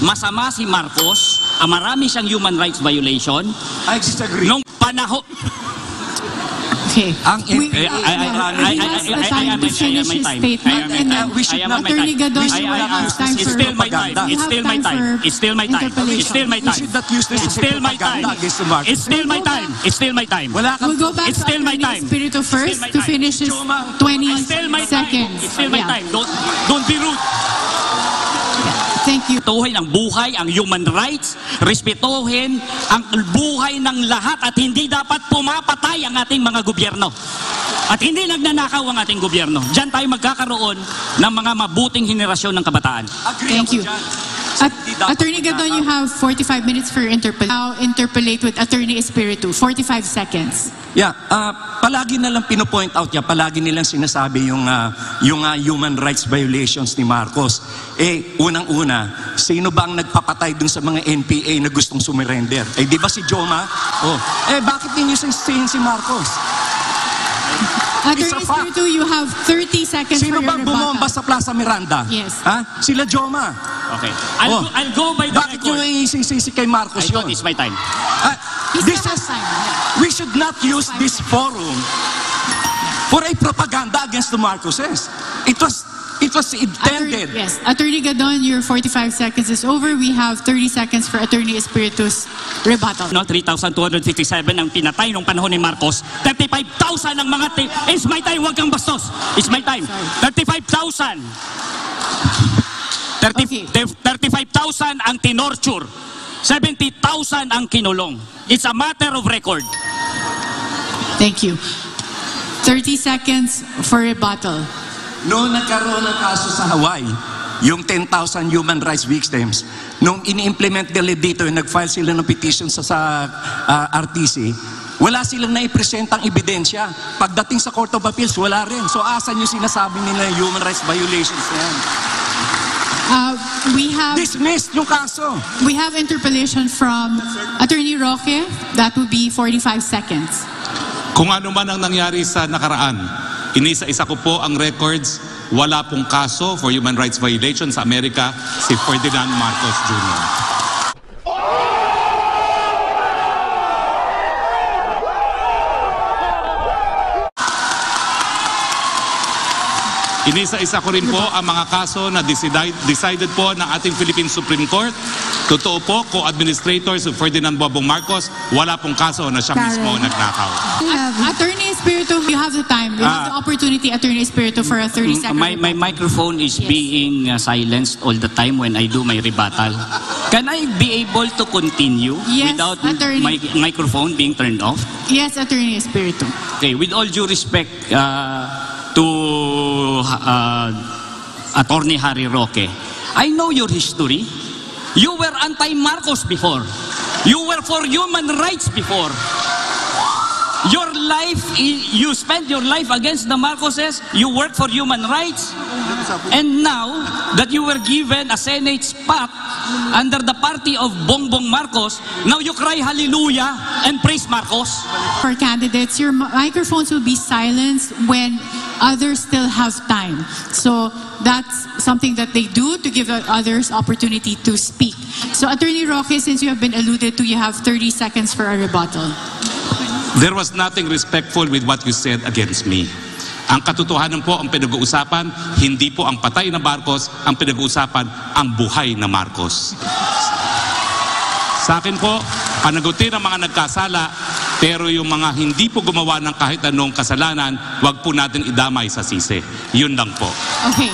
masama si Marcos, marami siyang human rights violation. I disagree. Nung panahon... Okay. I am my time. We should not. Attorney Gadon, It's still my time. It's still my time. It's still my time. It's still my We time. should not use this It's still my time. against the Marcos. It's still my time. It's still my time. Wala kang... We'll go back It's to still my Attorney time. Espiritu first my to time. finish his Joma, 20 It's still my time. seconds. It's still my Yeah. time. Don't be rude. Thank you. Respetuhin ang buhay, ang human rights, respetuhin ang buhay ng lahat at hindi dapat pumapatay ang ating mga gobyerno. At hindi nagnanakaw ang ating gobyerno. Diyan tayo magkakaroon ng mga mabuting henerasyon ng kabataan. Thank you. Attorney Gadon, you have 45 minutes for interpolate. Now interpolate with Attorney Espiritu. 45 seconds. Yeah, palagi na lang pinopoint out niya, palagi nilang sinasabi yung human rights violations ni Marcos. Unang-una, sino ba ang nagpapatay dun sa mga NPA na gustong sumurrender? Di ba si Joma? Bakit ninyo sisihin si Marcos? Attorney Espiritu, you have 30 seconds Sino for your bang bumomba rebuttal. sa Plaza Miranda? Yes. Ha? Sila Joma. Okay. I'll go by the Bakit nyo record. isisisi kay Marcos I thought yun? it's my time. This is, we should not use this forum for a propaganda against the Marcoses. It was intended. Yes. Attorney Gadon, your 45 seconds is over. We have 30 seconds for Attorney Espiritu's rebuttal. 3,257 ang pinatay nung panahon ni Marcos. 35,000 ang mga... It's my time, huwag kang bastos. It's my time. 35,000. 35,000 ang tinorture. 70,000 ang kinulong. It's a matter of record. Thank you. 30 seconds for rebuttal. Noong nagkaroon ng kaso sa Hawaii, yung 10,000 human rights victims, nung ini-implement nila dito, nag-file sila ng petition sa RTC, wala silang naipresentang ebidensya. Pagdating sa Court of Appeals, wala rin. So asan yung sinasabi nila yung human rights violations na yan? Dismissed yung kaso. We have interpolation from Attorney Roque. That would be 45 seconds. Kung ano man ang nangyari sa nakaraan, inisa-isa ko po ang records. Wala pong kaso for human rights violation sa Amerika si Ferdinand Marcos Jr. Inisa-isa ko rin po ang mga kaso na decided po ng ating Philippine Supreme Court. Totoo po, co-administrator si Ferdinand Bobong Marcos, wala pong kaso na siya mismo nagnakaw. Attorney Espiritu, you have the time. You have the opportunity, Attorney Espiritu, for a 30-second My microphone is being silenced all the time when I do my rebuttal. Can I be able to continue without my microphone being turned off? Yes, Attorney Espiritu. Okay, with all due respect to Attorney Harry Roque, I know your history. You were anti-Marcos before. You were for human rights before. Your life, you spent your life against the Marcoses. You work for human rights. And now that you were given a Senate spot under the party of Bongbong Marcos, now you cry hallelujah and praise Marcos. For candidates, your microphones will be silenced when others still have time. So that's something that they do to give others opportunity to speak. So Attorney Roque, since you have been alluded to, you have 30 seconds for a rebuttal. There was nothing respectful with what you said against me. Ang katotohanan po ang pinag-uusapan, hindi po ang patay na Marcos, ang pinag-uusapan ang buhay na Marcos. Sa akin po, panagutin ang mga nagkasala, pero yung mga hindi po gumawa ng kahit anong kasalanan, wag po natin idamay sa sisi. Yun lang po. Okay.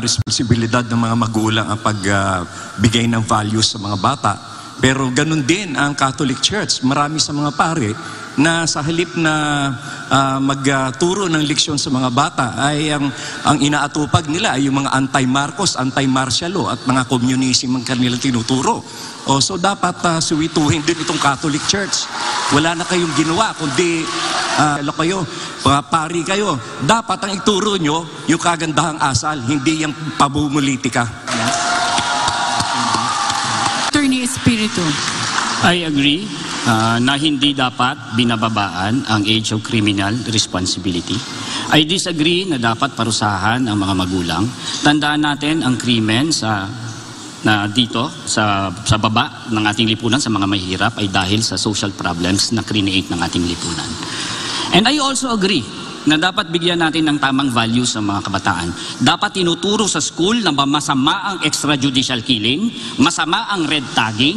Responsibilidad ng mga magulang ang pagbigay ng values sa mga bata. Pero ganun din ang Catholic Church. Marami sa mga pare na sa halip na magturo ng leksyon sa mga bata ay ang inaatupag nila ay yung mga anti-Marcos, anti-martial law at mga communism ang kanilang tinuturo. So dapat suwituhin din itong Catholic Church. Wala na kayong ginawa kundi kayo, mga pari kayo. Dapat ang ituro nyo yung kagandahang asal, hindi yung pabumulitika. Attorney Espiritu. I agree na hindi dapat binababaan ang age of criminal responsibility. I disagree na dapat parusahan ang mga magulang. Tandaan natin ang krimen sa na dito sa baba ng ating lipunan sa mga mahihirap ay dahil sa social problems na create ng ating lipunan. And I also agree na dapat bigyan natin ng tamang values sa mga kabataan. Dapat tinuturo sa school na masama ang extrajudicial killing, masama ang red tagging,